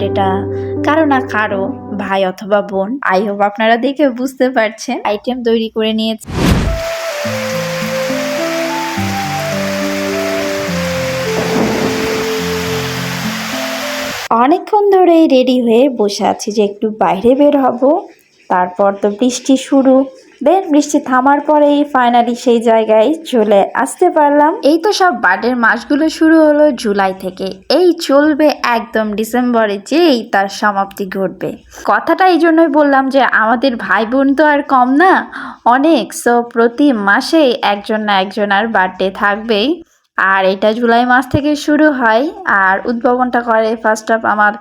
বার্থডেটা কারো না কারো ভাই অথবা বোন। আই হোপ আপনারা দেখে বুঝতে পারছেন। আইটেম তৈরি করে নিয়েছি। অনেকক্ষণ ধরেই রেডি হয়ে বসে আছি যে একটু বাইরে বের হব। তারপর তো বৃষ্টি শুরু। বৃষ্টি থামার পরেই ফাইনালি সেই জায়গায় চলে আসতে পারলাম। এই তো সব বার্থডের মাসগুলো শুরু হলো জুলাই থেকে, এই চলবে একদম ডিসেম্বরে যেই তার সমাপ্তি ঘটবে। কথাটা এই জন্যই বললাম যে আমাদের ভাই বোন তো আর কম না, অনেক। সো প্রতি মাসেই একজন না একজন আর বার্থডে থাকবেই। আর এটা জুলাই মাস থেকে শুরু হয়। আর উদ্ভাবনটা করে ফার্স্ট অফ আমার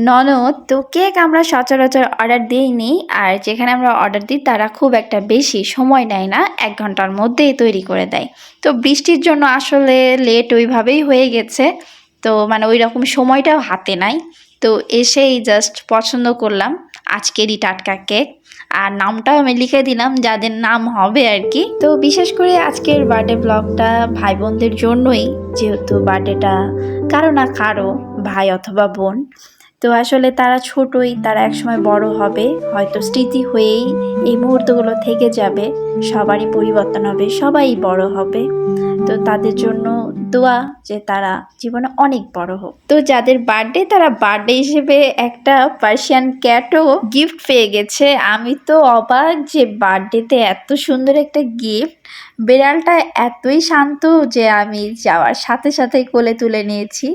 ননদ। তো কেক আমরা সচরাচর অর্ডার দিইনি, আর যেখানে আমরা অর্ডার দিই তারা খুব একটা বেশি সময় নেয় না, 1 ঘন্টার মধ্যেই তৈরি করে দেয়। তো বৃষ্টির জন্য আসলে লেট ওইভাবেই হয়ে গেছে। তো মানে ওই রকম সময়টাও হাতে নাই। তো এসেই জাস্ট পছন্দ করলাম আজকেরই টাটকা কেক, আর নামটাও আমি লিখে দিলাম যাদের নাম হবে আর কি। তো বিশেষ করে আজকের বার্থডে ব্লগটা ভাই বোনদের জন্যই, যেহেতু বার্থডেটা কারো না কারো ভাই অথবা বোন। তো আসলে তারা ছোটই, তারা একসময় বড় হবে, হয়তো স্মৃতি হয়েই এই মুহূর্তগুলো থেকে যাবে। সবারই পরিবর্তন হবে, সবাই বড় হবে। তো তাদের জন্য দোয়া যে তারা জীবনে অনেক বড় হোক। তো যাদের বার্থডে তারা বার্থডে হিসেবে একটা পার্সিয়ান ক্যাটও গিফট পেয়ে গেছে। আমি তো অবাক যে বার্থডেতে এত সুন্দর একটা গিফট। বিড়ালটা এতই শান্ত যে আমি যাওয়ার সাথে সাথেই কোলে তুলে নিয়েছি।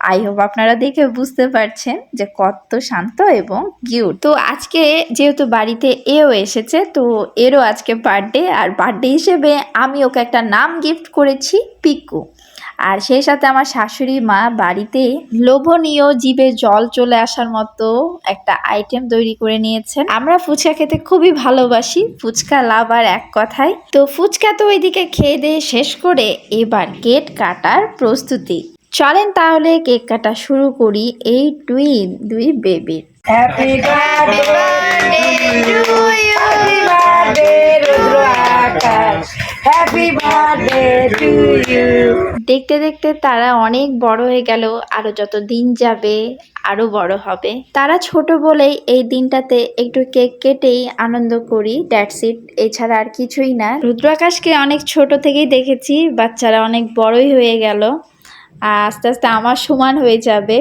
আই হোপ আপনারা দেখে বুঝতে পারছেন যে কত শান্ত এবং কিউট। তো আজকে যেহেতু বাড়িতে এও এসেছে, তো এরও আজকে বার্থডে। আর বার্থডে হিসেবে আমি ওকে একটা নাম গিফট করেছি, পিকু। আর সেই সাথে আমার শাশুড়ি মা বাড়িতে লোভনীয়, জিভে জল চলে আসার মতো একটা আইটেম তৈরি করে নিয়েছেন। আমরা ফুচকা খেতে খুবই ভালোবাসি, ফুচকা লাভার এক কথায়। তো ফুচকা তো ওইদিকে খেয়ে দিয়ে শেষ করে এবার কেক কাটার প্রস্তুতি। চলেন তাহলে কেক কাটা শুরু করি এই দুই বেবির। Happy birthday to you, happy birthday Rudra Akash, happy birthday to you. দেখতে দেখতে তারা অনেক বড় হয়ে গেল, আরো যত দিন যাবে আরো বড় হবে। তারা ছোট বলেই এই দিনটাতে একটু কেক কেটেই আনন্দ করি, দ্যাটস ইট। এছাড়া আর কিছুই না। রুদ্র আকাশকে অনেক ছোট থেকেই দেখেছি, বাচ্চারা অনেক বড়ই হয়ে গেল, আস্তে আস্তে আমার সমান হয়ে যাবে।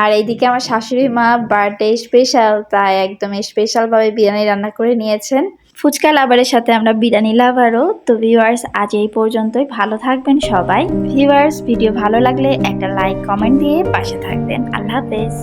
আর এইদিকে আমার শাশুড়ি মা বার্থডে স্পেশাল, তাই একদম স্পেশালভাবে বিরিয়ানি রান্না করে নিয়েছেন। ফুচকা লাভারের সাথে আমরা বিরিয়ানি লাভারও। তো ভিউয়ার্স, আজ এই পর্যন্তই। ভালো থাকবেন সবাই। ভিউয়ার্স, ভিডিও ভালো লাগলে একটা লাইক কমেন্ট দিয়ে পাশে থাকবেন। আল্লাহ হাফেজ।